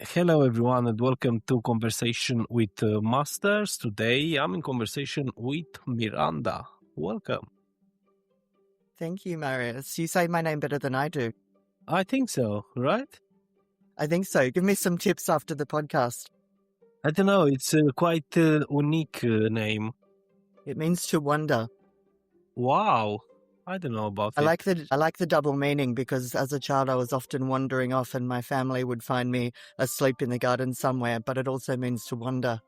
Hello, everyone, and welcome to Conversation with Masters. Today, I'm in conversation with Miranda. Welcome. Thank you, Marius. You say my name better than I do. I think so, right? I think so. Give me some tips after the podcast. I don't know. It's a quite unique name. It means to wonder. Wow. I don't know about I it. like the double meaning because as a child I was often wandering off and my family would find me asleep in the garden somewhere, but it also means to wonder.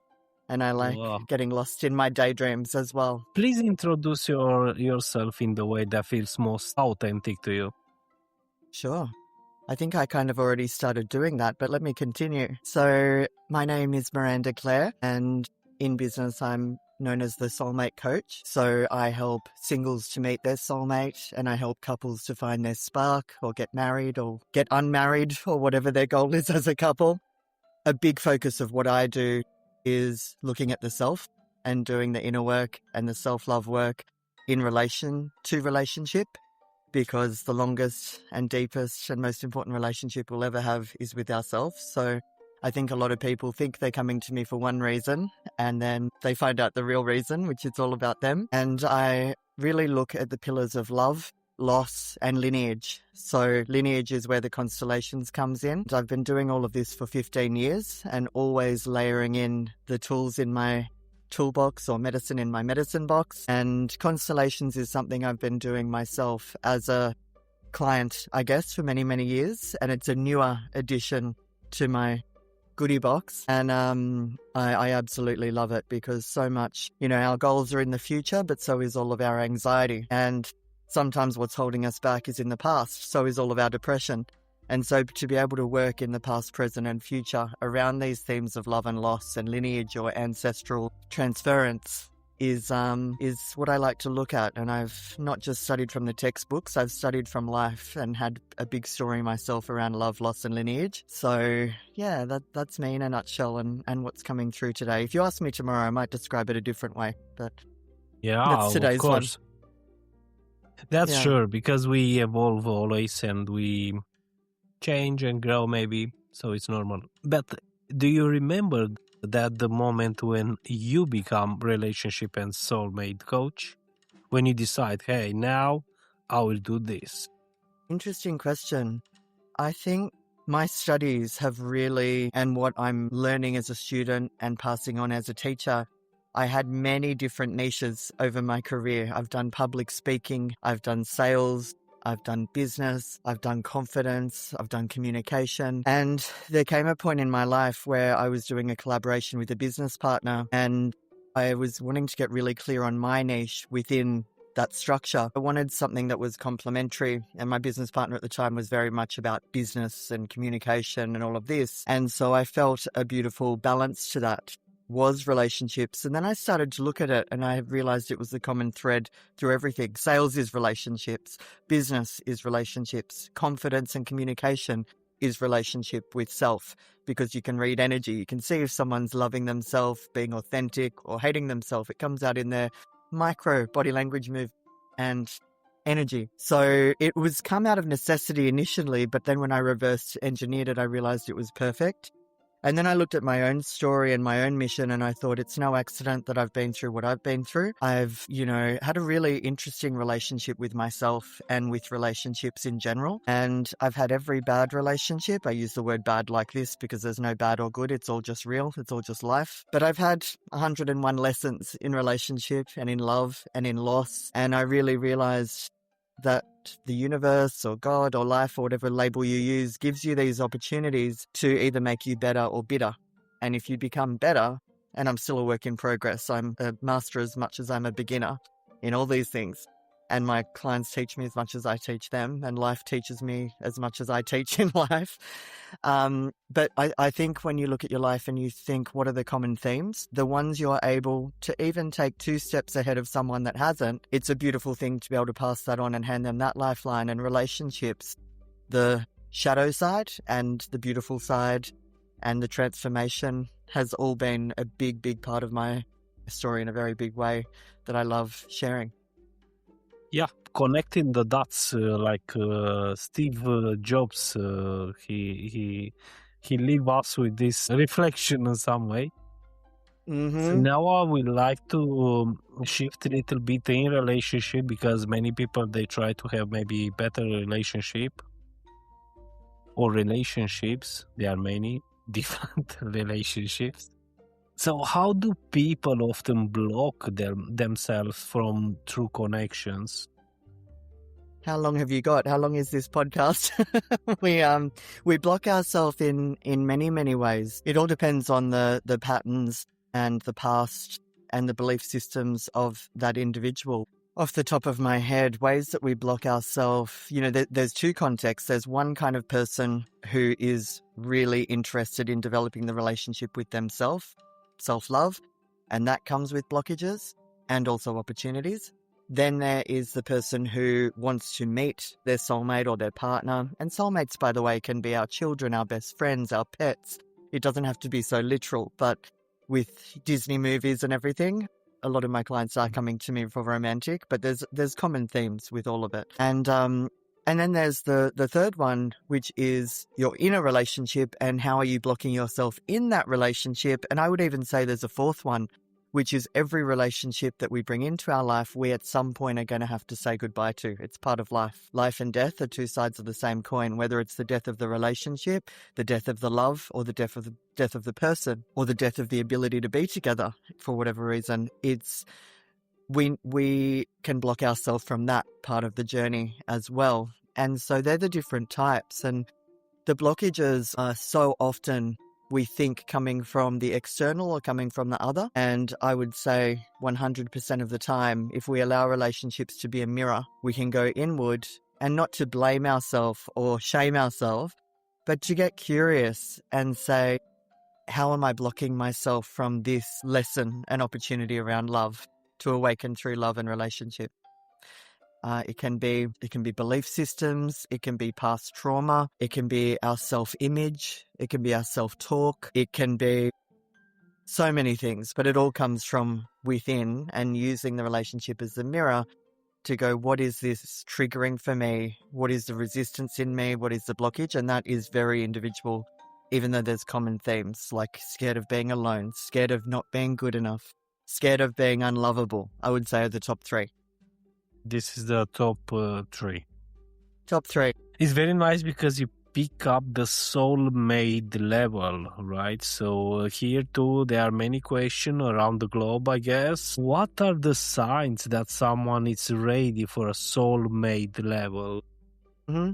And I like Wow. getting lost in my daydreams as well. Please introduce yourself in the way that feels most authentic to you. Sure. I think I kind of already started doing that, but let me continue. So my name is Miranda Claire, and in business I'm known as the soulmate coach. So I help singles to meet their soulmate, and I help couples to find their spark or get married or get unmarried or whatever their goal is as a couple. A big focus of what I do is looking at the self and doing the inner work and the self-love work in relation to relationship, because the longest and deepest and most important relationship we'll ever have is with ourselves. So I think a lot of people think they're coming to me for one reason, and then they find out the real reason, which is all about them. And I really look at the pillars of love, loss, and lineage. So lineage is where the constellations comes in. I've been doing all of this for 15 years and always layering in the tools in my toolbox or medicine in my medicine box. And constellations is something I've been doing myself as a client, I guess, for many, many years. And it's a newer addition to my goodie box. And I absolutely love it because so much, our goals are in the future, but so is all of our anxiety. And sometimes what's holding us back is in the past. So is all of our depression. And so to be able to work in the past, present, and future around these themes of love and loss and lineage or ancestral transference is what I like to look at. And I've not just studied from the textbooks, I've studied from life and had a big story myself around love, loss, and lineage. So yeah, that's me in a nutshell and what's coming through today. If you ask me tomorrow, I might describe it a different way, but Yeah, that's today's of course. one. That's Yeah. sure, because we evolve always and we change and grow maybe, so it's normal. But do you remember that the moment when you become relationship and soulmate coach, when you decide, hey, now I will do this? Interesting question. I think my studies have really, and what I'm learning as a student and passing on as a teacher, I had many different niches over my career. I've done public speaking, I've done sales, I've done business, I've done confidence, I've done communication. And there came a point in my life where I was doing a collaboration with a business partner, and I was wanting to get really clear on my niche within that structure. I wanted something that was complementary, and my business partner at the time was very much about business and communication and all of this. And so I felt a beautiful balance to that was relationships. And then I started to look at it and I realized it was the common thread through everything. Sales is relationships, business is relationships, confidence and communication is relationship with self, because you can read energy. You can see if someone's loving themselves, being authentic, or hating themselves. It comes out in their micro body language move and energy. So it was come out of necessity initially, but then when I reverse engineered it, I realized it was perfect. And then I looked at my own story and my own mission, and I thought it's no accident that I've been through what I've been through. I've, had a really interesting relationship with myself and with relationships in general. And I've had every bad relationship. I use the word bad like this because there's no bad or good. It's all just real. It's all just life. But I've had 101 lessons in relationship and in love and in loss. And I really realized that the universe or God or life or whatever label you use gives you these opportunities to either make you better or bitter. And if you become better, and I'm still a work in progress, I'm a master as much as I'm a beginner in all these things. And my clients teach me as much as I teach them, and life teaches me as much as I teach in life. But I think when you look at your life and you think, what are the common themes? The ones you're able to even take 2 steps ahead of someone that hasn't, it's a beautiful thing to be able to pass that on and hand them that lifeline. And relationships, the shadow side and the beautiful side and the transformation has all been a big, big part of my story in a very big way that I love sharing. Yeah, connecting the dots like Steve Jobs, he he leave us with this reflection in some way. So Mm-hmm. now I would like to shift a little bit in relationship, because many people, they try to have maybe better relationship or relationships. There are many different relationships. So how do people often block themselves from true connections? How long have you got? How long is this podcast? We block ourselves in many ways. It all depends on the patterns and the past and the belief systems of that individual. Off the top of my head, ways that we block ourselves, there's two contexts. There's one kind of person who is really interested in developing the relationship with themselves, self-love, and that comes with blockages and also opportunities. Then there is the person who wants to meet their soulmate or their partner. And soulmates, by the way, can be our children, our best friends, our pets. It doesn't have to be so literal, but with Disney movies and everything, a lot of my clients are coming to me for romantic, but there's common themes with all of it. And then there's the third one, which is you're in a relationship and how are you blocking yourself in that relationship? And I would even say there's a fourth one, which is every relationship that we bring into our life, we at some point are going to have to say goodbye to. It's part of life. Life and death are two sides of the same coin, whether it's the death of the relationship, the death of the love, or the death of the person, or the death of the ability to be together for whatever reason. We can block ourselves from that part of the journey as well. And so they're the different types. And the blockages are so often, we think, coming from the external or coming from the other. And I would say 100% of the time, if we allow relationships to be a mirror, we can go inward, and not to blame ourselves or shame ourselves, but to get curious and say, how am I blocking myself from this lesson and opportunity around love to awaken through love and relationship? It can be belief systems, it can be past trauma, it can be our self-image, it can be our self-talk, it can be so many things, but it all comes from within, and using the relationship as the mirror to go, what is this triggering for me? What is the resistance in me? What is the blockage? And that is very individual, even though there's common themes like scared of being alone, scared of not being good enough, scared of being unlovable, I would say are the top three. This is the top 3. Top 3. It's very nice because you pick up the soulmate level, right? So here too, there are many questions around the globe, I guess. What are the signs that someone is ready for a soulmate level? Mm-hmm.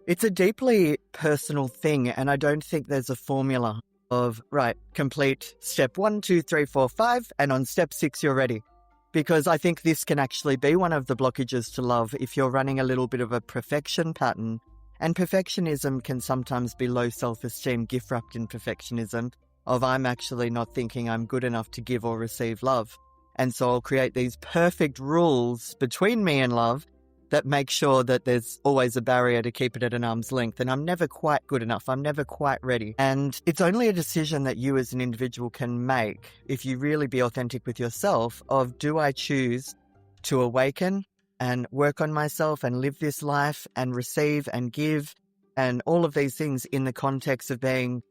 It's a deeply personal thing, and I don't think there's a formula of, right, complete step 1, 2, 3, 4, 5, and on step 6 you're ready. Because I think this can actually be one of the blockages to love if you're running a little bit of a perfection pattern. And perfectionism can sometimes be low self-esteem, gift wrapped in perfectionism, of I'm actually not thinking I'm good enough to give or receive love. And so I'll create these perfect rules between me and love that make sure that there's always a barrier to keep it at an arm's length. And I'm never quite good enough. I'm never quite ready. And it's only a decision that you as an individual can make if you really be authentic with yourself of, do I choose to awaken and work on myself and live this life and receive and give and all of these things in the context of being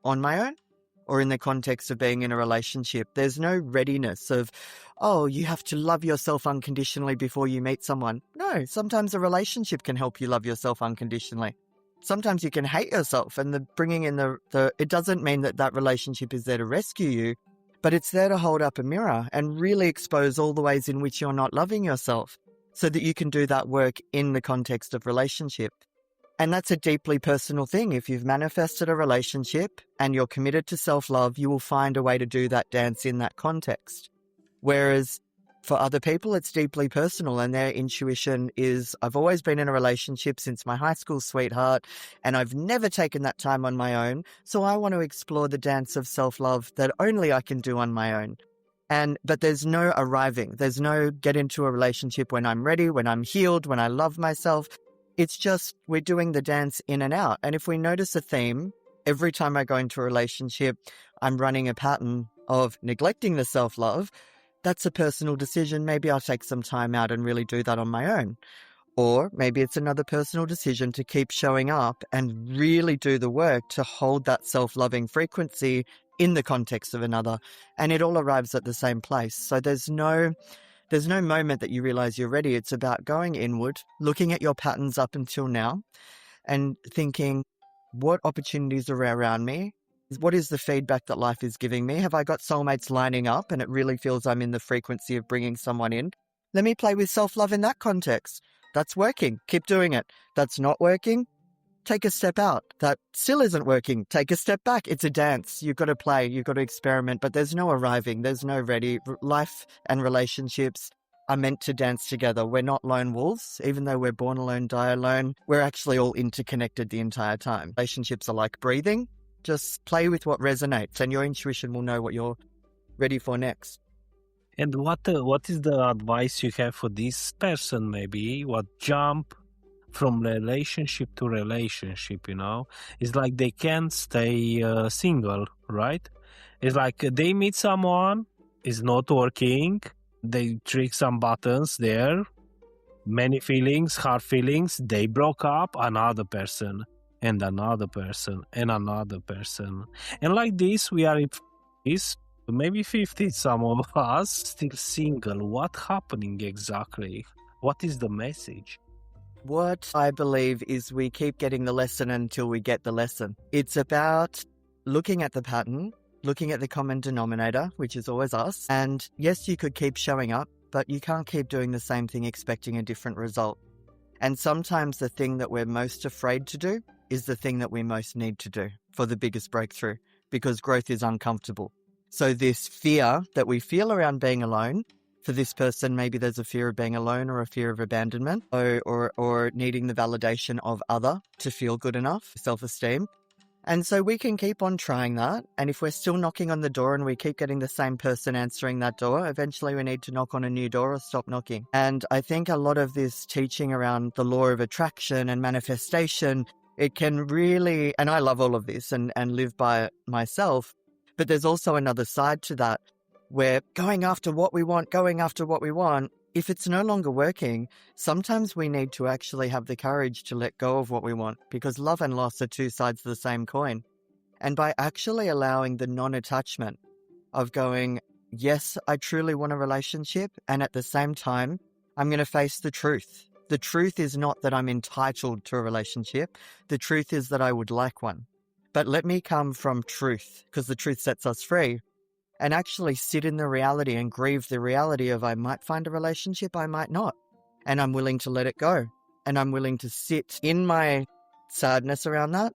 on my own, or in the context of being in a relationship? There's no readiness of, oh, you have to love yourself unconditionally before you meet someone. No, sometimes a relationship can help you love yourself unconditionally. Sometimes you can hate yourself, and bringing in it doesn't mean that relationship is there to rescue you, but it's there to hold up a mirror and really expose all the ways in which you're not loving yourself, so that you can do that work in the context of relationship. And that's a deeply personal thing. If you've manifested a relationship and you're committed to self-love, you will find a way to do that dance in that context. Whereas for other people, it's deeply personal, and their intuition is, I've always been in a relationship since my high school sweetheart, and I've never taken that time on my own. So I want to explore the dance of self-love that only I can do on my own. But there's no arriving. There's no get into a relationship when I'm ready, when I'm healed, when I love myself. It's just, we're doing the dance in and out. And if we notice a theme, every time I go into a relationship, I'm running a pattern of neglecting the self-love, that's a personal decision. Maybe I'll take some time out and really do that on my own. Or maybe it's another personal decision to keep showing up and really do the work to hold that self-loving frequency in the context of another. And it all arrives at the same place. So there's no moment that you realize you're ready. It's about going inward, looking at your patterns up until now and thinking, what opportunities are around me? What is the feedback that life is giving me? Have I got soulmates lining up and it really feels I'm in the frequency of bringing someone in? Let me play with self-love in that context. That's working. Keep doing it. That's not working. Take a step out. That still isn't working. Take a step back. It's a dance. You've got to play. You've got to experiment, but there's no arriving. There's no ready. Life and relationships are meant to dance together. We're not lone wolves. Even though we're born alone, die alone, we're actually all interconnected the entire time. Relationships are like breathing. Just play with what resonates and your intuition will know what you're ready for next. And what is the advice you have for this person? Maybe what jump from relationship to relationship, it's like they can't stay single, right? It's like they meet someone, it's not working, they trick some buttons there, many feelings, hard feelings, they broke up, another person and another person and another person, and like this we are in this maybe 50, some of us still single. What happening exactly? What is the message? What I believe is we keep getting the lesson until we get the lesson. It's about looking at the pattern, looking at the common denominator, which is always us. And yes, you could keep showing up, but you can't keep doing the same thing expecting a different result. And sometimes the thing that we're most afraid to do is the thing that we most need to do for the biggest breakthrough, because growth is uncomfortable. So this fear that we feel around being alone, for this person, maybe there's a fear of being alone or a fear of abandonment or needing the validation of other to feel good enough, self-esteem. And so we can keep on trying that. And if we're still knocking on the door and we keep getting the same person answering that door, eventually we need to knock on a new door or stop knocking. And I think a lot of this teaching around the law of attraction and manifestation, it can really, and I love all of this and live by it myself, but there's also another side to that. We're going after what we want. If it's no longer working, sometimes we need to actually have the courage to let go of what we want, because love and loss are two sides of the same coin. And by actually allowing the non-attachment of going, yes, I truly want a relationship, and at the same time, I'm going to face the truth. The truth is not that I'm entitled to a relationship. The truth is that I would like one. But let me come from truth, because the truth sets us free, and actually sit in the reality and grieve the reality of I might find a relationship, I might not. And I'm willing to let it go. And I'm willing to sit in my sadness around that,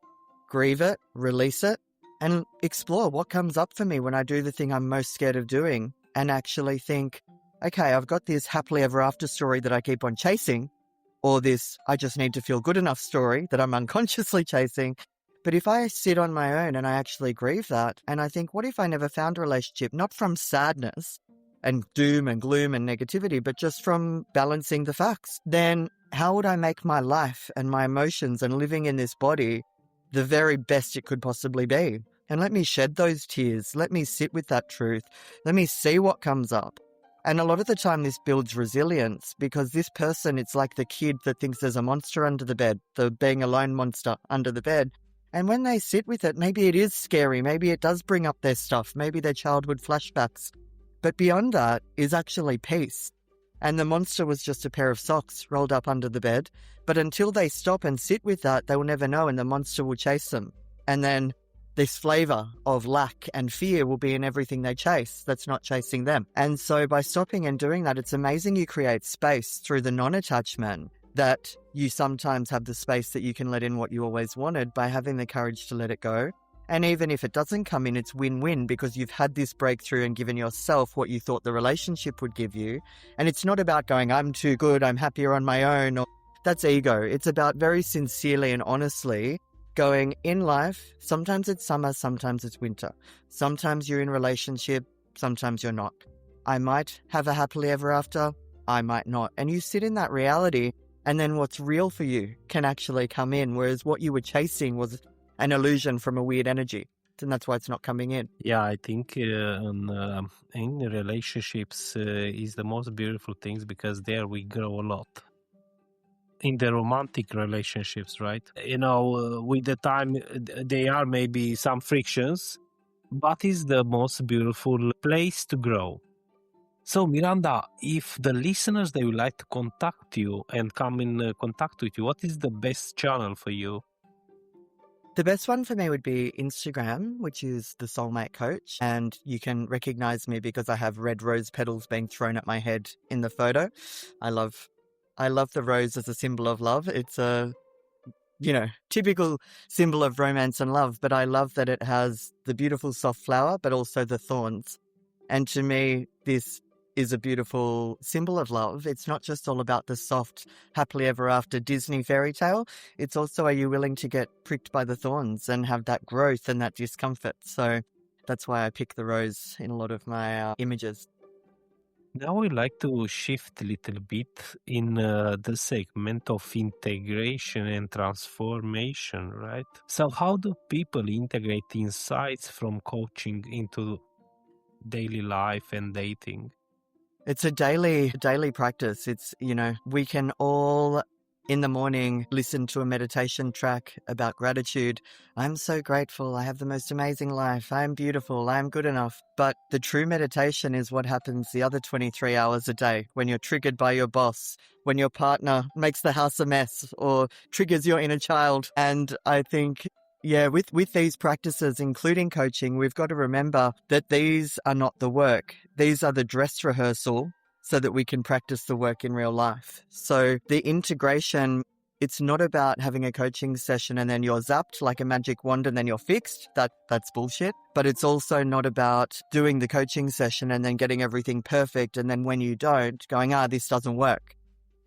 grieve it, release it, and explore what comes up for me when I do the thing I'm most scared of doing, and actually think, okay, I've got this happily ever after story that I keep on chasing, or this I just need to feel good enough story that I'm unconsciously chasing. But if I sit on my own and I actually grieve that, and I think, what if I never found a relationship? Not from sadness and doom and gloom and negativity, but just from balancing the facts. Then how would I make my life and my emotions and living in this body the very best it could possibly be? And let me shed those tears. Let me sit with that truth. Let me see what comes up. And a lot of the time this builds resilience, because this person, it's like the kid that thinks there's a monster under the bed, the being alone monster under the bed. And when they sit with it, maybe it is scary. Maybe it does bring up their stuff. Maybe their childhood flashbacks. But beyond that is actually peace. And the monster was just a pair of socks rolled up under the bed. But until they stop and sit with that, they will never know, and the monster will chase them. And then this flavor of lack and fear will be in everything they chase that's not chasing them. And so by stopping and doing that, it's amazing you create space through the non-attachment, that you sometimes have the space that you can let in what you always wanted by having the courage to let it go. And even if it doesn't come in, it's win-win, because you've had this breakthrough and given yourself what you thought the relationship would give you. And it's not about going, I'm too good, I'm happier on my own, or that's ego. It's about very sincerely and honestly going, in life, sometimes it's summer, sometimes it's winter. Sometimes you're in a relationship, sometimes you're not. I might have a happily ever after, I might not. And you sit in that reality, and then what's real for you can actually come in, whereas what you were chasing was an illusion from a weird energy. And that's why it's not coming in. Yeah, I think in relationships is the most beautiful things, because there we grow a lot. in the romantic relationships, right? With the time, there are maybe some frictions, but it's the most beautiful place to grow. So, Miranda, if the listeners, they would like to contact you and come in contact with you, what is the best channel for you? The best one for me would be Instagram, which is the Soulmate Coach. And you can recognize me because I have red rose petals being thrown at my head in the photo. I love the rose as a symbol of love. It's a, typical symbol of romance and love, but I love that it has the beautiful soft flower, but also the thorns. And to me, this is a beautiful symbol of love. It's not just all about the soft, happily ever after Disney fairy tale. It's also, are you willing to get pricked by the thorns and have that growth and that discomfort? So that's why I pick the rose in a lot of my images. Now we like to shift a little bit in the segment of integration and transformation, right? So how do people integrate insights from coaching into daily life and dating? It's a daily practice. It's, we can all in the morning listen to a meditation track about gratitude. I'm so grateful. I have the most amazing life. I'm beautiful. I'm good enough. But the true meditation is what happens the other 23 hours a day when you're triggered by your boss, when your partner makes the house a mess or triggers your inner child. And I think with these practices, including coaching, we've got to remember that these are not the work. These are the dress rehearsal so that we can practice the work in real life. So the integration, it's not about having a coaching session and then you're zapped like a magic wand and then you're fixed. That's bullshit. But it's also not about doing the coaching session and then getting everything perfect. And then when you don't, going, this doesn't work.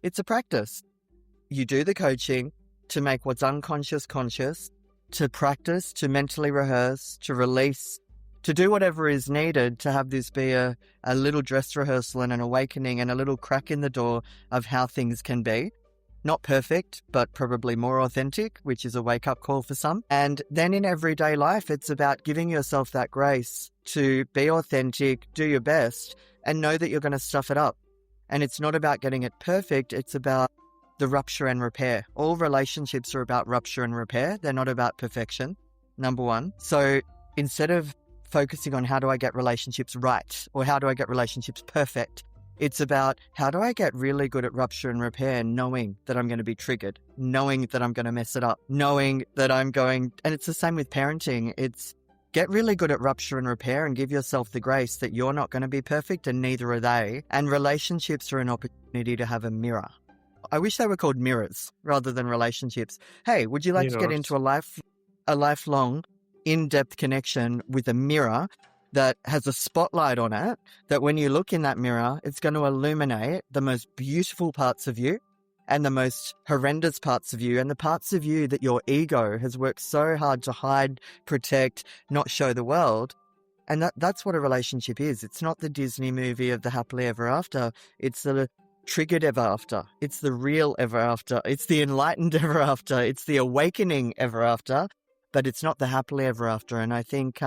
It's a practice. You do the coaching to make what's unconscious conscious, to practice, to mentally rehearse, to release, to do whatever is needed to have this be a little dress rehearsal and an awakening and a little crack in the door of how things can be. Not perfect, but probably more authentic, which is a wake-up call for some. And then in everyday life, it's about giving yourself that grace to be authentic, do your best, and know that you're going to stuff it up. And it's not about getting it perfect, it's about the rupture and repair. All relationships are about rupture and repair. They're not about perfection, number one. So instead of focusing on how do I get relationships right or how do I get relationships perfect, it's about how do I get really good at rupture and repair, knowing that I'm going to be triggered, knowing that I'm going to mess it up, knowing that and it's the same with parenting. It's get really good at rupture and repair and give yourself the grace that you're not going to be perfect and neither are they. And relationships are an opportunity to have a mirror. I wish they were called mirrors rather than relationships. Hey, would you like to get into a lifelong, in-depth connection with a mirror that has a spotlight on it, that when you look in that mirror, it's going to illuminate the most beautiful parts of you and the most horrendous parts of you and the parts of you that your ego has worked so hard to hide, protect, not show the world. And that's what a relationship is. It's not the Disney movie of the happily ever after. It's the triggered ever after. It's the real ever after. It's the enlightened ever after. It's the awakening ever after, but it's not the happily ever after. And I think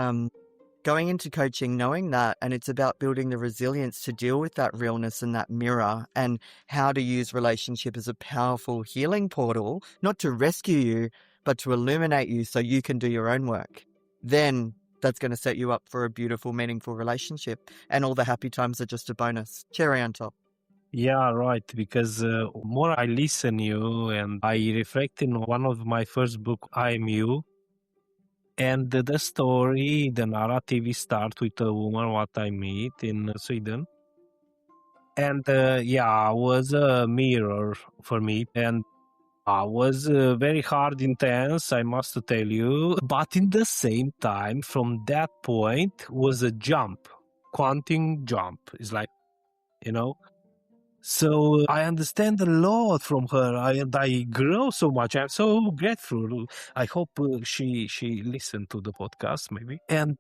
going into coaching, knowing that, and it's about building the resilience to deal with that realness and that mirror and how to use relationship as a powerful healing portal, not to rescue you, but to illuminate you so you can do your own work. Then that's going to set you up for a beautiful, meaningful relationship. And all the happy times are just a bonus. Cherry on top. Yeah, right. Because more I listen you and I reflect in one of my first book, I'm You. And the story, the narrative start with a woman what I meet in Sweden. And was a mirror for me. And was very hard, intense, I must tell you. But in the same time, from that point was a jump, quantum jump. It's like, So I understand a lot from her. I grow so much. I'm so grateful. I hope she listened to the podcast maybe. And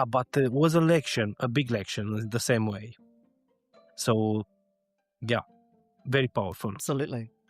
but it was a big lection the same way. So very powerful.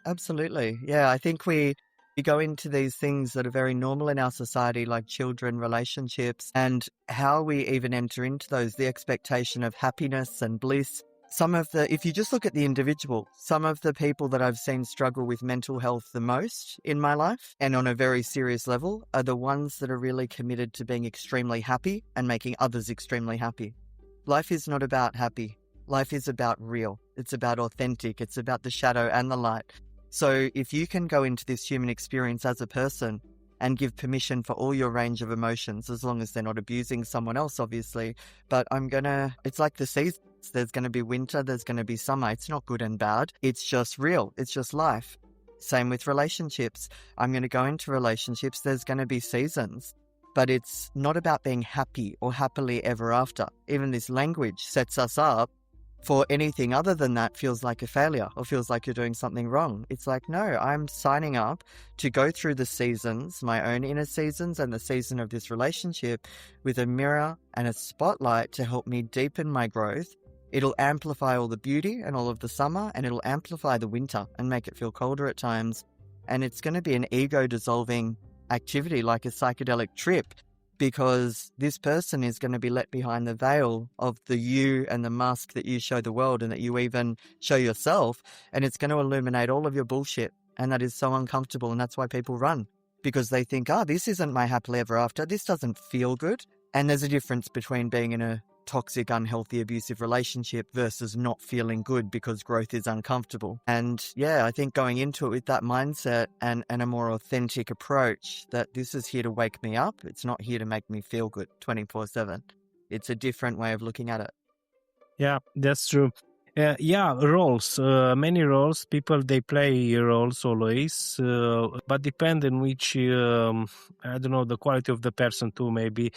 Absolutely. Yeah, I think we go into these things that are very normal in our society, like children, relationships, and how we even enter into those, the expectation of happiness and bliss if you just look at the individual, some of the people that I've seen struggle with mental health the most in my life and on a very serious level are the ones that are really committed to being extremely happy and making others extremely happy. Life is not about happy. Life is about real. It's about authentic. It's about the shadow and the light. So if you can go into this human experience as a person and give permission for all your range of emotions, as long as they're not abusing someone else, obviously. But it's like the seasons. There's going to be winter, there's going to be summer. It's not good and bad. It's just real. It's just life. Same with relationships. I'm going to go into relationships. There's going to be seasons. But it's not about being happy or happily ever after. Even this language sets us up for anything other than that feels like a failure or feels like you're doing something wrong. It's like, no, I'm signing up to go through the seasons, my own inner seasons and the season of this relationship with a mirror and a spotlight to help me deepen my growth. It'll amplify all the beauty and all of the summer, and it'll amplify the winter and make it feel colder at times. And it's going to be an ego-dissolving activity, like a psychedelic trip, because this person is going to be let behind the veil of the you and the mask that you show the world and that you even show yourself. And it's going to illuminate all of your bullshit. And that is so uncomfortable. And that's why people run, because they think, this isn't my happily ever after. This doesn't feel good. And there's a difference between being in a toxic, unhealthy, abusive relationship versus not feeling good because growth is uncomfortable. And yeah, I think going into it with that mindset and a more authentic approach, that this is here to wake me up. It's not here to make me feel good 24/7. It's a different way of looking at it. Yeah, that's true. Roles. Many roles. People, they play roles always, but depend on which, I don't know, the quality of the person too, maybe.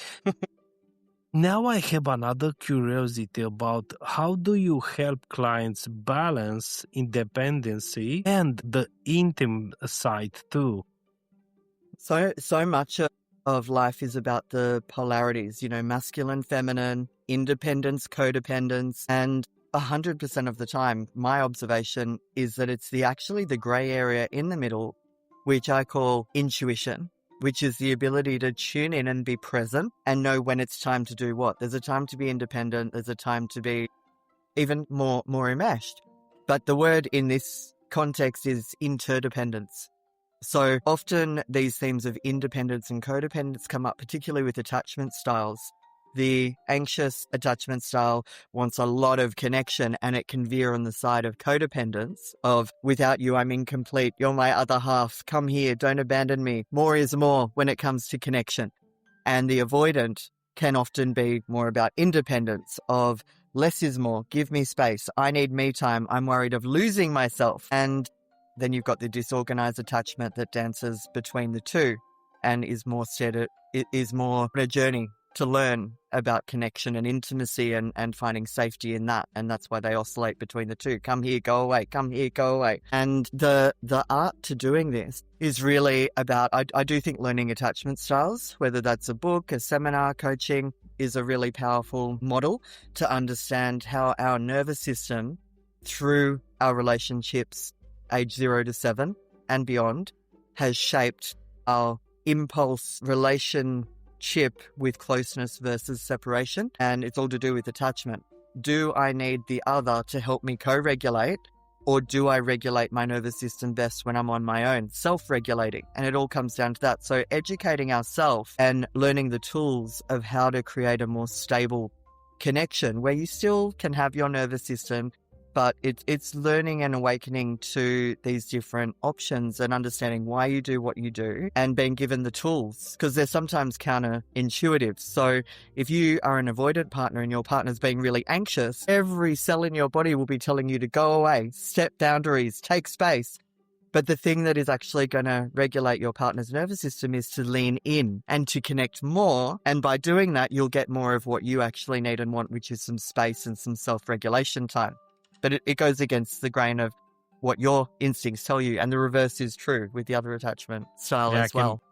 Now I have another curiosity about how do you help clients balance independency and the intimate side too? So much of life is about the polarities, masculine, feminine, independence, codependence, and 100% of the time, my observation is that it's actually the gray area in the middle, which I call intuition, which is the ability to tune in and be present and know when it's time to do what. There's a time to be independent. There's a time to be even more enmeshed. But the word in this context is interdependence. So often these themes of independence and codependence come up, particularly with attachment styles. The anxious attachment style wants a lot of connection, and it can veer on the side of codependence of, without you, I'm incomplete. You're my other half. Come here. Don't abandon me. More is more when it comes to connection. And the avoidant can often be more about independence of less is more. Give me space. I need me time. I'm worried of losing myself. And then you've got the disorganized attachment that dances between the two and is more a journey to learn about connection and intimacy and finding safety in that. And that's why they oscillate between the two. Come here, go away. Come here, go away. And the art to doing this is really about, I do think learning attachment styles, whether that's a book, a seminar, coaching, is a really powerful model to understand how our nervous system, through our relationships, age 0 to 7 and beyond, has shaped our impulse relationship with closeness versus separation. And it's all to do with attachment. Do I need the other to help me co-regulate, or do I regulate my nervous system best when I'm on my own, self-regulating? And it all comes down to that. So educating ourselves and learning the tools of how to create a more stable connection where you still can have your nervous system, but it's learning and awakening to these different options and understanding why you do what you do and being given the tools, because they're sometimes counterintuitive. So if you are an avoidant partner and your partner's being really anxious, every cell in your body will be telling you to go away, set boundaries, take space. But the thing that is actually going to regulate your partner's nervous system is to lean in and to connect more. And by doing that, you'll get more of what you actually need and want, which is some space and some self-regulation time. But it goes against the grain of what your instincts tell you. And the reverse is true with the other attachment style as well.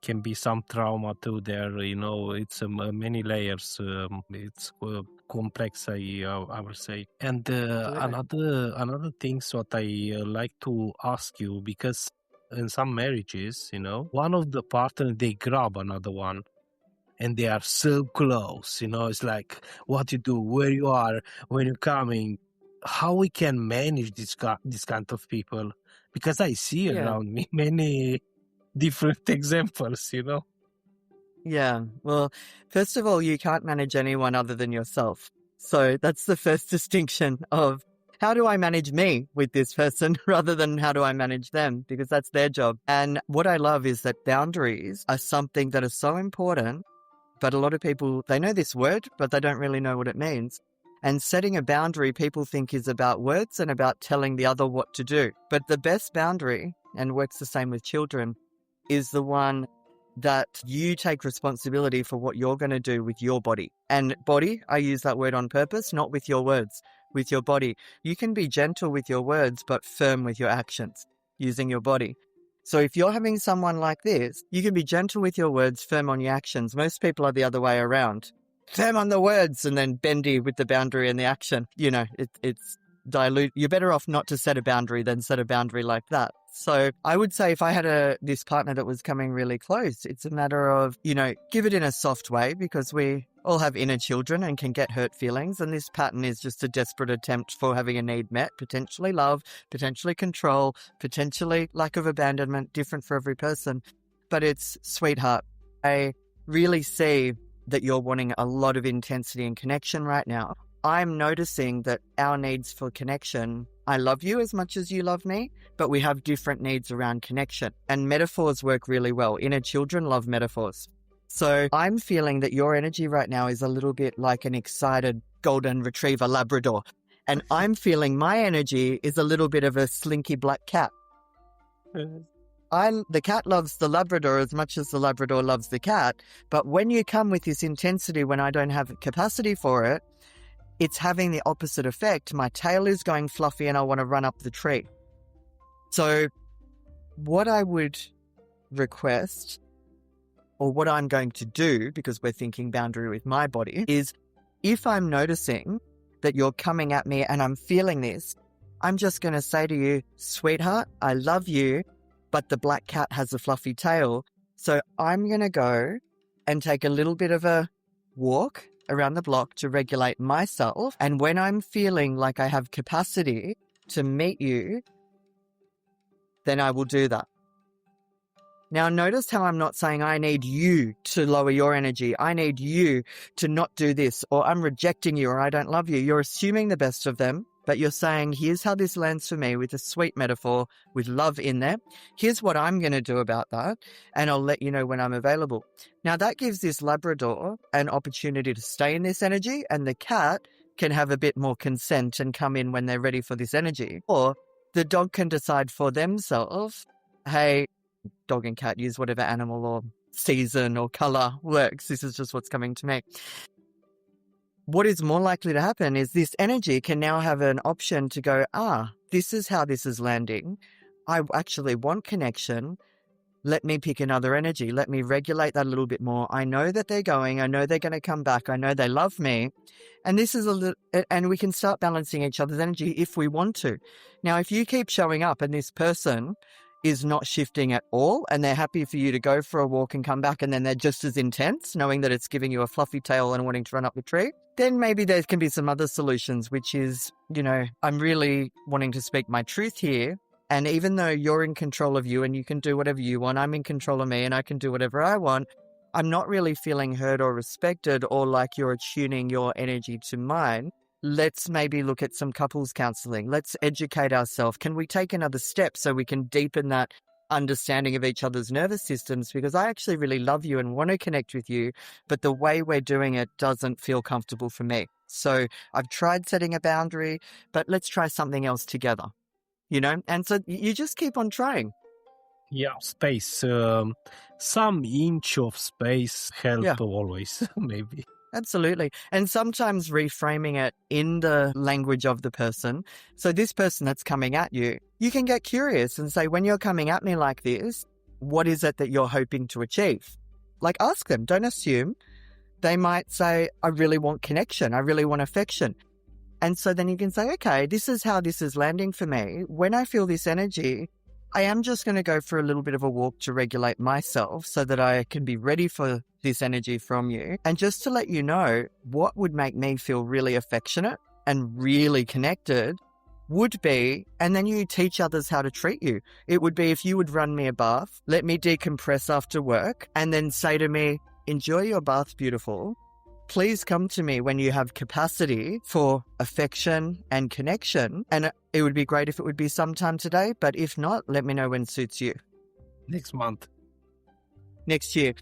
Can be some trauma too there, it's many layers. It's complex, I would say. And another things what I like to ask you, because in some marriages, one of the partner, they grab another one. and they are so close. It's like what you do, where you are, when you're coming, how we can manage this kind of people, because I see Yeah. around me many different examples. Yeah. Well, first of all, you can't manage anyone other than yourself. So that's the first distinction of how do I manage me with this person rather than how do I manage them, because that's their job. And what I love is that boundaries are something that are so important, but a lot of people, they know this word, but they don't really know what it means. And setting a boundary, people think is about words and about telling the other what to do. But the best boundary, and works the same with children, is the one that you take responsibility for what you're going to do with your body. And body, I use that word on purpose, not with your words, with your body. You can be gentle with your words, but firm with your actions using your body. So if you're having someone like this, you can be gentle with your words, firm on your actions. Most people are the other way around. Firm on the words and then bendy with the boundary and the action. It's dilute. You're better off not to set a boundary than set a boundary like that. So I would say if I had this partner that was coming really close, it's a matter of, give it in a soft way, because we all have inner children and can get hurt feelings. And this pattern is just a desperate attempt for having a need met, potentially love, potentially control, potentially lack of abandonment, different for every person. But it's, sweetheart, I really see that you're wanting a lot of intensity and connection right now. I'm noticing that our needs for connection, I love you as much as you love me, but we have different needs around connection. And metaphors work really well. Inner children love metaphors. So I'm feeling that your energy right now is a little bit like an excited golden retriever Labrador. And I'm feeling my energy is a little bit of a slinky black cat. The cat loves the Labrador as much as the Labrador loves the cat. But when you come with this intensity, when I don't have capacity for it, it's having the opposite effect. My tail is going fluffy and I want to run up the tree. So what I would request, or what I'm going to do, because we're thinking boundary with my body, is if I'm noticing that you're coming at me and I'm feeling this, I'm just going to say to you, sweetheart, I love you, but the black cat has a fluffy tail. So I'm going to go and take a little bit of a walk around the block to regulate myself. And when I'm feeling like I have capacity to meet you, then I will do that. Now, notice how I'm not saying I need you to lower your energy. I need you to not do this, or I'm rejecting you, or I don't love you. You're assuming the best of them, but you're saying, here's how this lands for me, with a sweet metaphor, with love in there. Here's what I'm going to do about that, and I'll let you know when I'm available. Now, that gives this Labrador an opportunity to stay in this energy, and the cat can have a bit more consent and come in when they're ready for this energy. Or the dog can decide for themselves, hey, dog and cat, use whatever animal or season or color works. This is just what's coming to me. What is more likely to happen is this energy can now have an option to go, this is how this is landing. I actually want connection. Let me pick another energy. Let me regulate that a little bit more. I know that they're going. I know they're going to come back. I know they love me. And this is and we can start balancing each other's energy if we want to. Now, if you keep showing up and this person is not shifting at all, and they're happy for you to go for a walk and come back, and then they're just as intense, knowing that it's giving you a fluffy tail and wanting to run up the tree, then maybe there can be some other solutions, which is, I'm really wanting to speak my truth here. And even though you're in control of you and you can do whatever you want, I'm in control of me and I can do whatever I want, I'm not really feeling heard or respected, or like you're attuning your energy to mine. Let's maybe look at some couples counseling. Let's educate ourselves. Can we take another step so we can deepen that understanding of each other's nervous systems? Because I actually really love you and want to connect with you, but the way we're doing it doesn't feel comfortable for me. So I've tried setting a boundary, but let's try something else together, And so you just keep on trying. Yeah, space. Some inch of space help always, maybe. Absolutely. And sometimes reframing it in the language of the person. So this person that's coming at you, you can get curious and say, when you're coming at me like this, what is it that you're hoping to achieve? Like, ask them, don't assume. They might say, I really want connection. I really want affection. And so then you can say, okay, this is how this is landing for me. When I feel this energy, I am just going to go for a little bit of a walk to regulate myself so that I can be ready for this energy from you. And just to let you know, what would make me feel really affectionate and really connected would be, and then you teach others how to treat you. It would be if you would run me a bath, let me decompress after work, and then say to me, enjoy your bath, beautiful. Please come to me when you have capacity for affection and connection. And it would be great if it would be sometime today, but if not, let me know when suits you. Next month. Next year.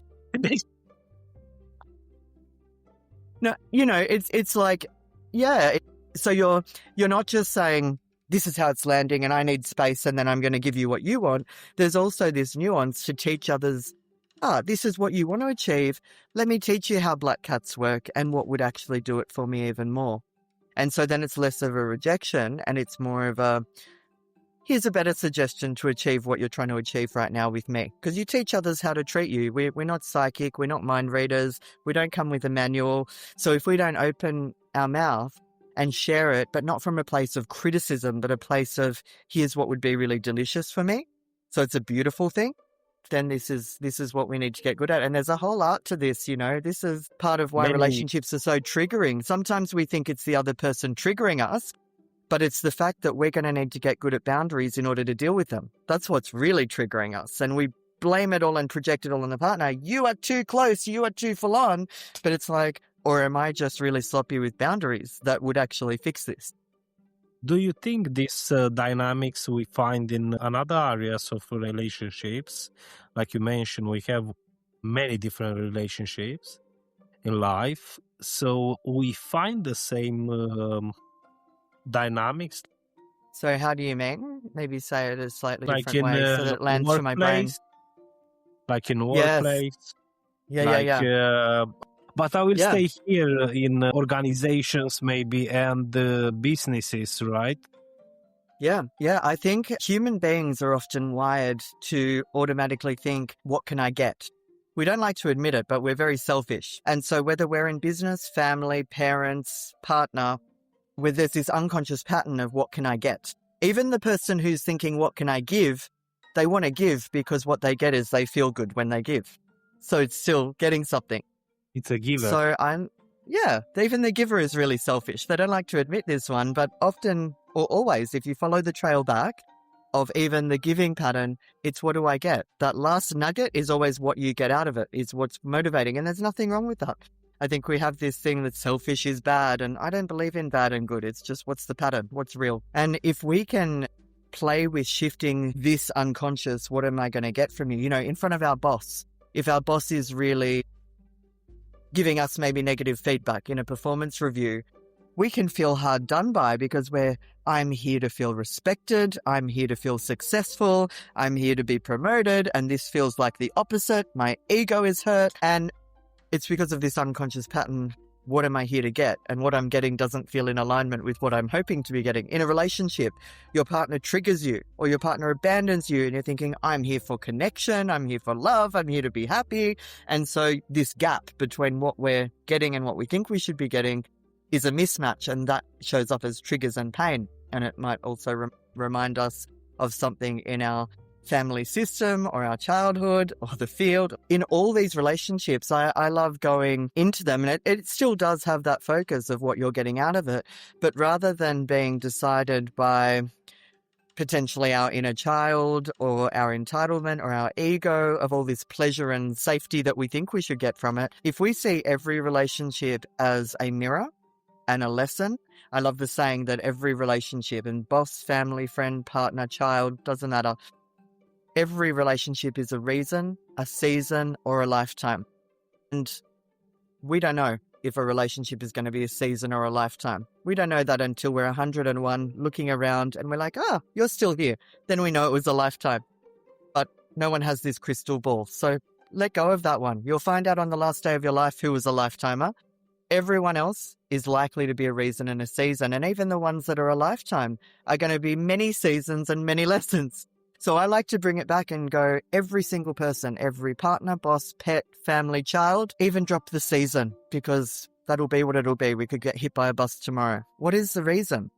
No, you know, it's like, yeah. So you're not just saying, this is how it's landing and I need space and then I'm going to give you what you want. There's also this nuance to teach others, this is what you want to achieve. Let me teach you how black cats work and what would actually do it for me even more. And so then it's less of a rejection and it's more of a, here's a better suggestion to achieve what you're trying to achieve right now with me. Because you teach others how to treat you. We're not psychic. We're not mind readers. We don't come with a manual. So if we don't open our mouth and share it, but not from a place of criticism, but a place of, here's what would be really delicious for me. So it's a beautiful thing. Then this is what we need to get good at. And there's a whole art to this, you know. This is part of why relationships are so triggering. Sometimes we think it's the other person triggering us, but it's the fact that we're going to need to get good at boundaries in order to deal with them. That's what's really triggering us. And we blame it all and project it all on the partner. You are too close. You are too full on. But it's like, or am I just really sloppy with boundaries that would actually fix this? Do you think these dynamics we find in another areas of relationships? Like you mentioned, we have many different relationships in life. So we find the same dynamics. So how do you mean? Maybe say it a slightly Like different way so that it lands to my brain. Like in workplace. Yeah. But I will stay here in organizations maybe and businesses, right? Yeah. I think human beings are often wired to automatically think, what can I get? We don't like to admit it, but we're very selfish. And so whether we're in business, family, parents, partner, where there's this unconscious pattern of what can I get? Even the person who's thinking, what can I give? They want to give because what they get is they feel good when they give. So it's still getting something. It's a giver. So even the giver is really selfish. They don't like to admit this one, but often or always, if you follow the trail back of even the giving pattern, it's what do I get? That last nugget is always what you get out of it, is what's motivating. And there's nothing wrong with that. I think we have this thing that selfish is bad, and I don't believe in bad and good. It's just what's the pattern, what's real. And if we can play with shifting this unconscious, what am I going to get from you? You know, in front of our boss, if our boss is really giving us maybe negative feedback in a performance review, we can feel hard done by because I'm here to feel respected, I'm here to feel successful, I'm here to be promoted, and this feels like the opposite. My ego is hurt, and it's because of this unconscious pattern. What am I here to get? And what I'm getting doesn't feel in alignment with what I'm hoping to be getting. In a relationship, your partner triggers you or your partner abandons you and you're thinking, I'm here for connection, I'm here for love, I'm here to be happy. And so this gap between what we're getting and what we think we should be getting is a mismatch, and that shows up as triggers and pain. And it might also remind us of something in our family system or our childhood or the field. In all these relationships, I love going into them, and it still does have that focus of what you're getting out of it. But rather than being decided by potentially our inner child or our entitlement or our ego of all this pleasure and safety that we think we should get from it, if we see every relationship as a mirror and a lesson, I love the saying that every relationship, and boss, family, friend, partner, child, doesn't matter, every relationship is a reason, a season, or a lifetime. And we don't know if a relationship is going to be a season or a lifetime. We don't know that until we're 101, looking around, and we're like, you're still here. Then we know it was a lifetime. But no one has this crystal ball. So let go of that one. You'll find out on the last day of your life who was a lifetimer. Everyone else is likely to be a reason and a season. And even the ones that are a lifetime are going to be many seasons and many lessons. So I like to bring it back and go, every single person, every partner, boss, pet, family, child, even drop the season, because that'll be what it'll be. We could get hit by a bus tomorrow. What is the reason?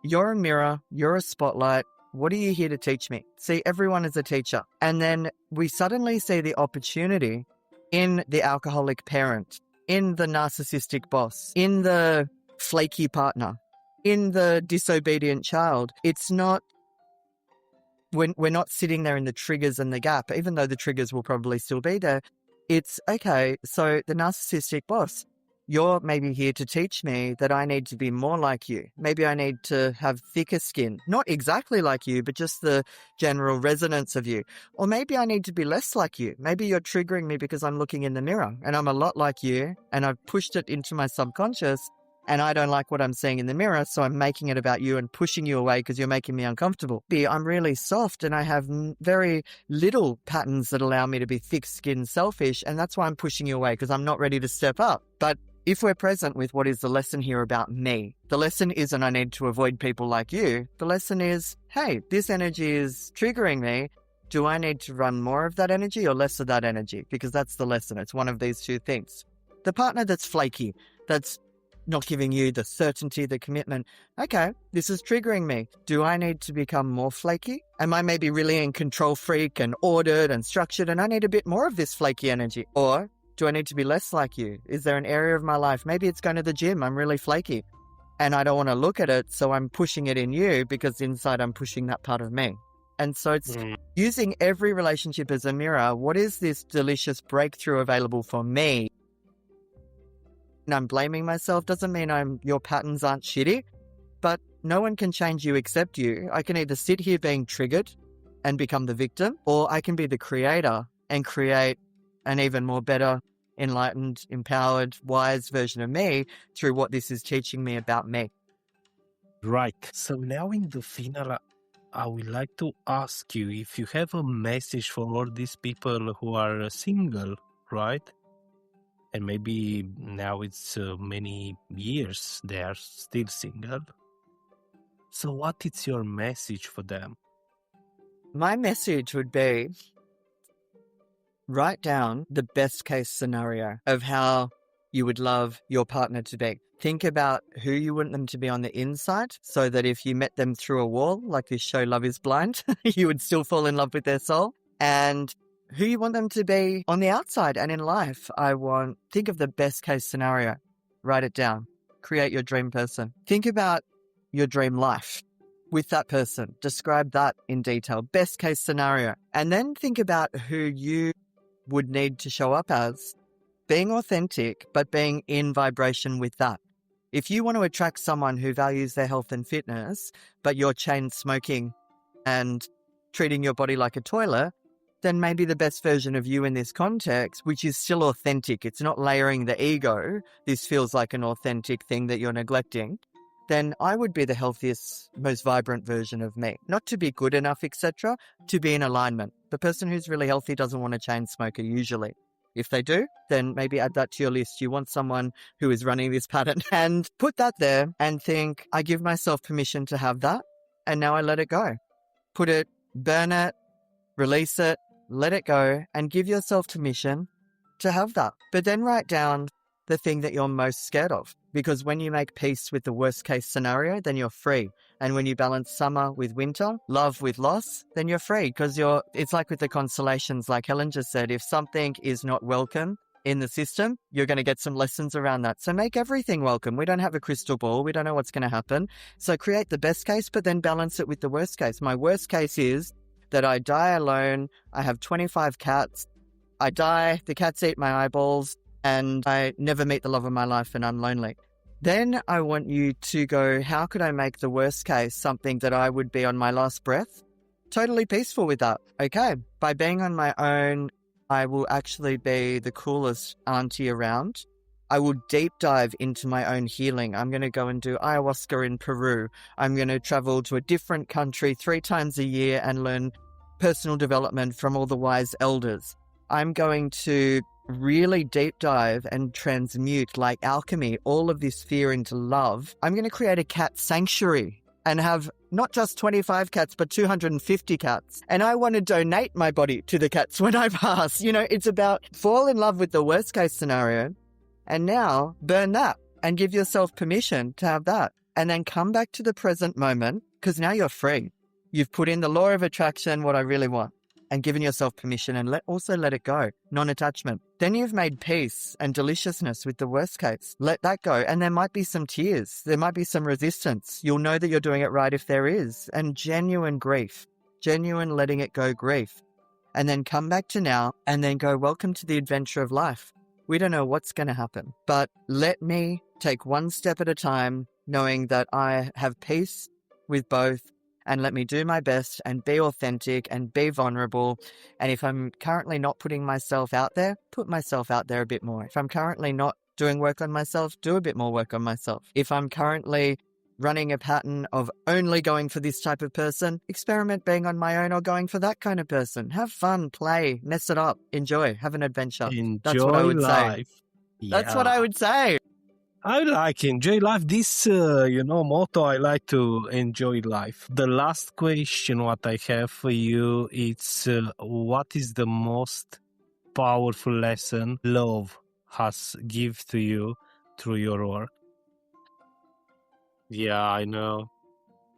You're a mirror. You're a spotlight. What are you here to teach me? See, everyone is a teacher. And then we suddenly see the opportunity in the alcoholic parent, in the narcissistic boss, in the flaky partner, in the disobedient child. It's not, we're not sitting there in the triggers and the gap, even though the triggers will probably still be there. It's okay, so the narcissistic boss, you're maybe here to teach me that I need to be more like you. Maybe I need to have thicker skin. Not exactly like you, but just the general resonance of you. Or maybe I need to be less like you. Maybe you're triggering me because I'm looking in the mirror and I'm a lot like you and I've pushed it into my subconscious and I don't like what I'm seeing in the mirror, so I'm making it about you and pushing you away because you're making me uncomfortable. I'm really soft and I have very little patterns that allow me to be thick-skinned, selfish, and that's why I'm pushing you away because I'm not ready to step up. But if we're present with what is the lesson here about me, the lesson isn't I need to avoid people like you. The lesson is, hey, this energy is triggering me. Do I need to run more of that energy or less of that energy? Because that's the lesson. It's one of these two things. The partner that's flaky, that's not giving you the certainty, the commitment. Okay, this is triggering me. Do I need to become more flaky? Am I maybe really in control freak and ordered and structured and I need a bit more of this flaky energy? Or do I need to be less like you? Is there an area of my life? Maybe it's going to the gym. I'm really flaky and I don't want to look at it. So I'm pushing it in you because inside I'm pushing that part of me. And so it's using every relationship as a mirror. What is this delicious breakthrough available for me? And I'm blaming myself doesn't mean your patterns aren't shitty, but no one can change you except you. I can either sit here being triggered and become the victim, or I can be the creator and create an even more better, enlightened, empowered, wise version of me through what this is teaching me about me. Right. So now in the final, I would like to ask you if you have a message for all these people who are single, right? And maybe now it's many years they are still single. So what is your message for them? My message would be, write down the best case scenario of how you would love your partner to be. Think about who you want them to be on the inside so that if you met them through a wall, like this show Love is Blind, you would still fall in love with their soul. And who you want them to be on the outside and in life. Think of the best case scenario. Write it down. Create your dream person. Think about your dream life with that person. Describe that in detail. Best case scenario. And then think about who you would need to show up as, being authentic, but being in vibration with that. If you want to attract someone who values their health and fitness, but you're chain smoking and treating your body like a toilet, then maybe the best version of you in this context, which is still authentic, it's not layering the ego, this feels like an authentic thing that you're neglecting, then I would be the healthiest, most vibrant version of me. Not to be good enough, etc., to be in alignment. The person who's really healthy doesn't want a chain smoker usually. If they do, then maybe add that to your list. You want someone who is running this pattern and put that there and think, I give myself permission to have that, and now I let it go. Put it, burn it, release it, let it go, and give yourself permission to have that. But then write down the thing that you're most scared of. Because when you make peace with the worst case scenario, then you're free. And when you balance summer with winter, love with loss, then you're free. Because it's like with the constellations, like Helen just said, if something is not welcome in the system, you're going to get some lessons around that. So make everything welcome. We don't have a crystal ball. We don't know what's going to happen. So create the best case, but then balance it with the worst case. My worst case is that I die alone. I have 25 cats. I die, the cats eat my eyeballs, and I never meet the love of my life and I'm lonely. Then I want you to go, how could I make the worst case something that I would be on my last breath? Totally peaceful with that. Okay, by being on my own, I will actually be the coolest auntie around. I will deep dive into my own healing. I'm going to go and do ayahuasca in Peru. I'm going to travel to a different country 3 times a year and learn personal development from all the wise elders. I'm going to really deep dive and transmute, like alchemy, all of this fear into love. I'm going to create a cat sanctuary and have not just 25 cats, but 250 cats. And I want to donate my body to the cats when I pass. You know, it's about fall in love with the worst case scenario and now burn that and give yourself permission to have that. And then come back to the present moment because now you're free. You've put in the law of attraction, what I really want. and given yourself permission and also let it go. Non-attachment. Then you've made peace and deliciousness with the worst case. Let that go. And there might be some tears. There might be some resistance. You'll know that you're doing it right if there is. And genuine grief. Genuine letting it go grief. And then come back to now and then go, welcome to the adventure of life. We don't know what's going to happen, but let me take one step at a time, knowing that I have peace with both, and let me do my best and be authentic and be vulnerable. And if I'm currently not putting myself out there, put myself out there a bit more. If I'm currently not doing work on myself, do a bit more work on myself. If I'm currently running a pattern of only going for this type of person, experiment being on my own or going for that kind of person. Have fun, play, mess it up, enjoy, have an adventure. That's what I Enjoy would life. say. That's what I would say. I like enjoy life. This, motto, I like to enjoy life. The last question what I have for you, it's what is the most powerful lesson love has give to you through your work? Yeah, I know.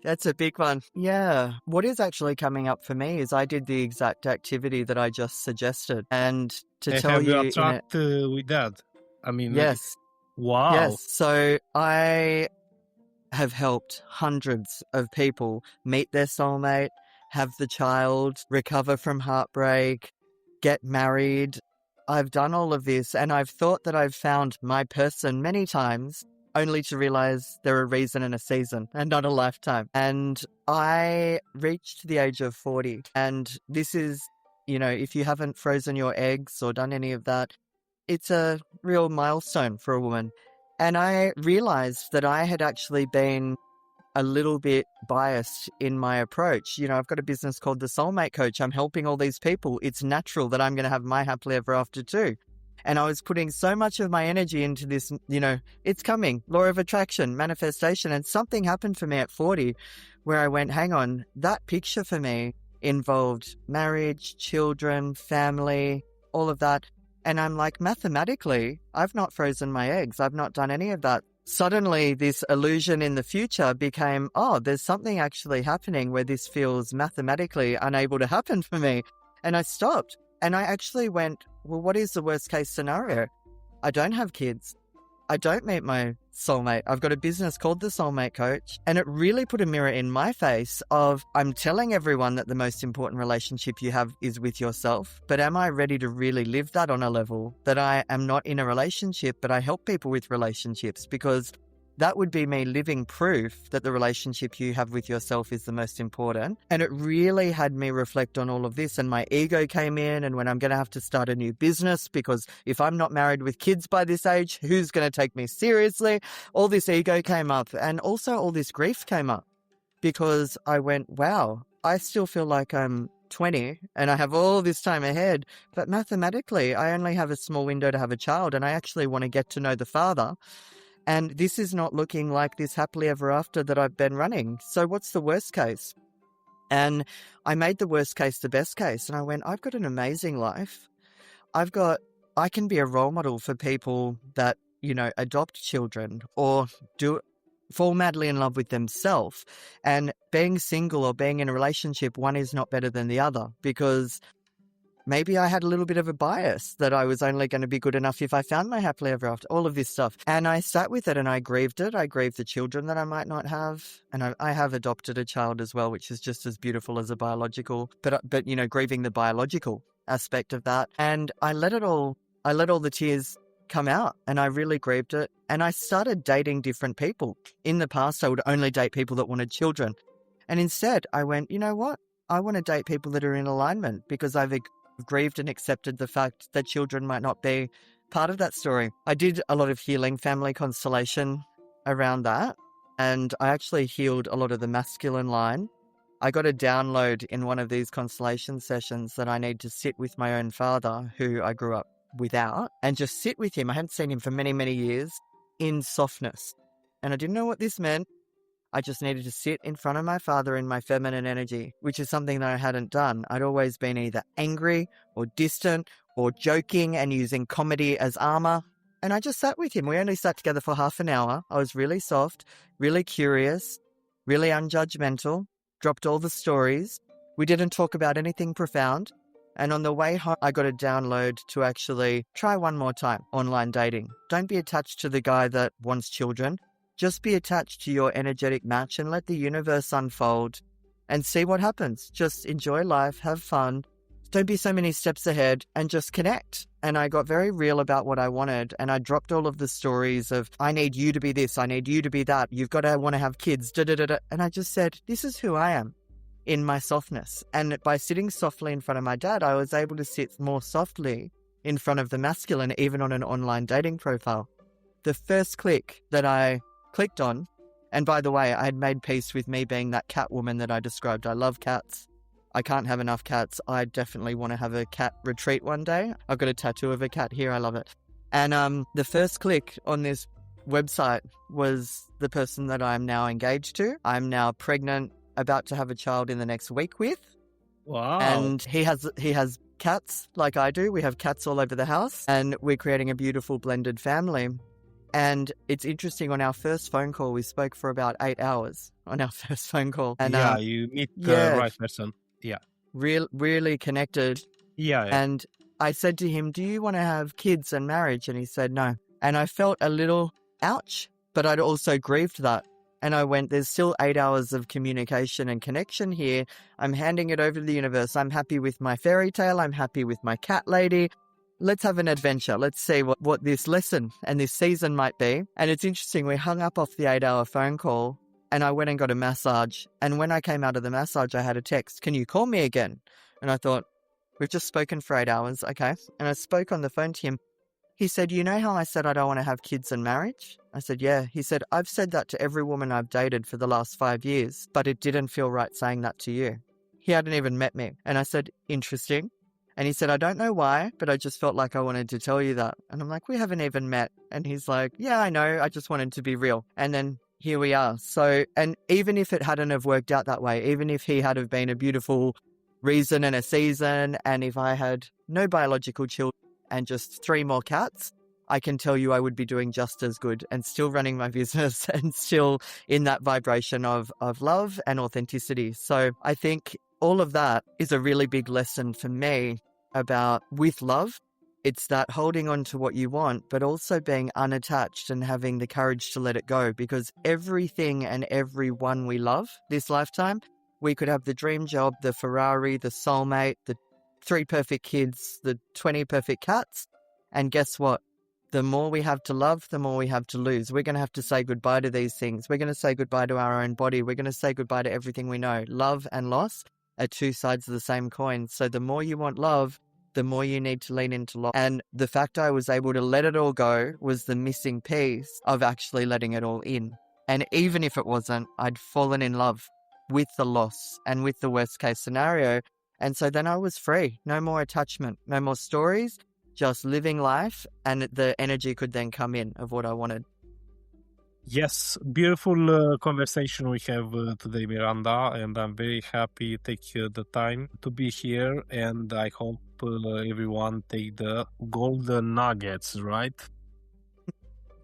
That's a big one. Yeah. What is actually coming up for me is I did the exact activity that I just suggested. And to And tell have you you attract with that? I mean, yes. wow. Yes. So I have helped hundreds of people meet their soulmate, have the child, recover from heartbreak, get married. I've done all of this, and I've thought that I've found my person many times, only to realize they're a reason and a season and not a lifetime. And I reached the age of 40, and this is, if you haven't frozen your eggs or done any of that, it's a real milestone for a woman. And I realized that I had actually been a little bit biased in my approach. I've got a business called The Soulmate Coach. I'm helping all these people. It's natural that I'm going to have my happily ever after too. And I was putting so much of my energy into this, it's coming, law of attraction, manifestation. And something happened for me at 40 where I went, hang on, that picture for me involved marriage, children, family, all of that. And I'm like, mathematically, I've not frozen my eggs. I've not done any of that. Suddenly, this illusion in the future became, there's something actually happening where this feels mathematically unable to happen for me. And I stopped. And I actually went, well, what is the worst case scenario? I don't have kids. I don't meet my soulmate. I've got a business called The Soulmate Coach. And it really put a mirror in my face of, I'm telling everyone that the most important relationship you have is with yourself. But am I ready to really live that on a level that I am not in a relationship, but I help people with relationships? Because that would be me living proof that the relationship you have with yourself is the most important. And it really had me reflect on all of this. And my ego came in, and when I'm going to have to start a new business, because if I'm not married with kids by this age, who's going to take me seriously? All this ego came up, and also all this grief came up, because I went, wow, I still feel like I'm 20 and I have all this time ahead, but mathematically I only have a small window to have a child, and I actually want to get to know the father. And this is not looking like this happily ever after that I've been running. So what's the worst case? And I made the worst case the best case. And I went, I've got an amazing life. I can be a role model for people that, adopt children or fall madly in love with themselves. And being single or being in a relationship, one is not better than the other, because maybe I had a little bit of a bias that I was only going to be good enough if I found my happily ever after, all of this stuff. And I sat with it and I grieved it. I grieved the children that I might not have. And I have adopted a child as well, which is just as beautiful as a biological, but grieving the biological aspect of that. And I let all the tears come out, and I really grieved it. And I started dating different people. In the past, I would only date people that wanted children. And instead I went, you know what? I want to date people that are in alignment, because I've grieved and accepted the fact that children might not be part of that story. I did a lot of healing family constellation around that, and I actually healed a lot of the masculine line. I got a download in one of these constellation sessions that I need to sit with my own father, who I grew up without, and just sit with him. I hadn't seen him for many, many years, in softness. And I didn't know what this meant. I just needed to sit in front of my father in my feminine energy, which is something that I hadn't done. I'd always been either angry or distant or joking and using comedy as armor. And I just sat with him. We only sat together for half an hour. I was really soft, really curious, really unjudgmental, dropped all the stories. We didn't talk about anything profound. And on the way home, I got a download to actually try one more time online dating. Don't be attached to the guy that wants children. Just be attached to your energetic match and let the universe unfold and see what happens. Just enjoy life, have fun. Don't be so many steps ahead and just connect. And I got very real about what I wanted. And I dropped all of the stories of, I need you to be this, I need you to be that. You've got to want to have kids, da da da da. And I just said, this is who I am in my softness. And by sitting softly in front of my dad, I was able to sit more softly in front of the masculine, even on an online dating profile. The first click that I clicked on, and by the way, I had made peace with me being that cat woman that I described. I love cats. I can't have enough cats. I definitely want to have a cat retreat one day. I've got a tattoo of a cat here. I love it. And the first click on this website was the person that I'm now engaged to. I'm now pregnant, about to have a child in the next week with. Wow. And he has cats like I do. We have cats all over the house, and we're creating a beautiful blended family. And it's interesting, on our first phone call, we spoke for about 8 hours on our first phone call. And yeah, you meet the right person. Yeah. Really connected. Yeah. And I said to him, do you want to have kids and marriage? And he said no. And I felt a little ouch, but I'd also grieved that. And I went, there's still 8 hours of communication and connection here. I'm handing it over to the universe. I'm happy with my fairy tale. I'm happy with my cat lady. Let's have an adventure. Let's see what this lesson and this season might be. And it's interesting. We hung up off the 8-hour phone call, and I went and got a massage. And when I came out of the massage, I had a text, can you call me again? And I thought, we've just spoken for 8 hours. Okay. And I spoke on the phone to him. He said, you know how I said I don't want to have kids and marriage? I said, yeah. He said, I've said that to every woman I've dated for the last 5 years, but it didn't feel right saying that to you. He hadn't even met me. And I said, interesting. And he said, I don't know why, but I just felt like I wanted to tell you that. And I'm like, we haven't even met. And he's like, yeah, I know. I just wanted to be real. And then here we are. So, and even if it hadn't have worked out that way, even if he had have been a beautiful reason and a season, and if I had no biological children and just 3 more cats, I can tell you I would be doing just as good and still running my business and still in that vibration of love and authenticity. So I think all of that is a really big lesson for me about with love. It's that holding on to what you want, but also being unattached and having the courage to let it go, because everything and everyone we love this lifetime, we could have the dream job, the Ferrari, the soulmate, the 3 perfect kids, the 20 perfect cats. And guess what? The more we have to love, the more we have to lose. We're going to have to say goodbye to these things. We're going to say goodbye to our own body. We're going to say goodbye to everything we know. Love and loss are 2 sides of the same coin. So the more you want love, the more you need to lean into love. And the fact I was able to let it all go was the missing piece of actually letting it all in. And even if it wasn't, I'd fallen in love with the loss and with the worst case scenario. And so then I was free. No more attachment, no more stories, just living life, and the energy could then come in of what I wanted. Yes, beautiful conversation we have today, Miranda, and I'm very happy you take the time to be here, and I hope everyone take the golden nuggets, right?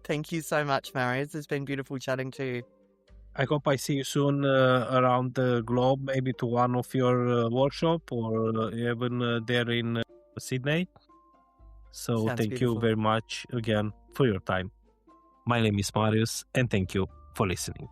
Thank you so much, Marius. It's been beautiful chatting to you. I hope I see you soon around the globe, maybe to one of your workshop or even there in Sydney. So Sounds thank beautiful. you very much again for your time. My name is Marius, and thank you for listening.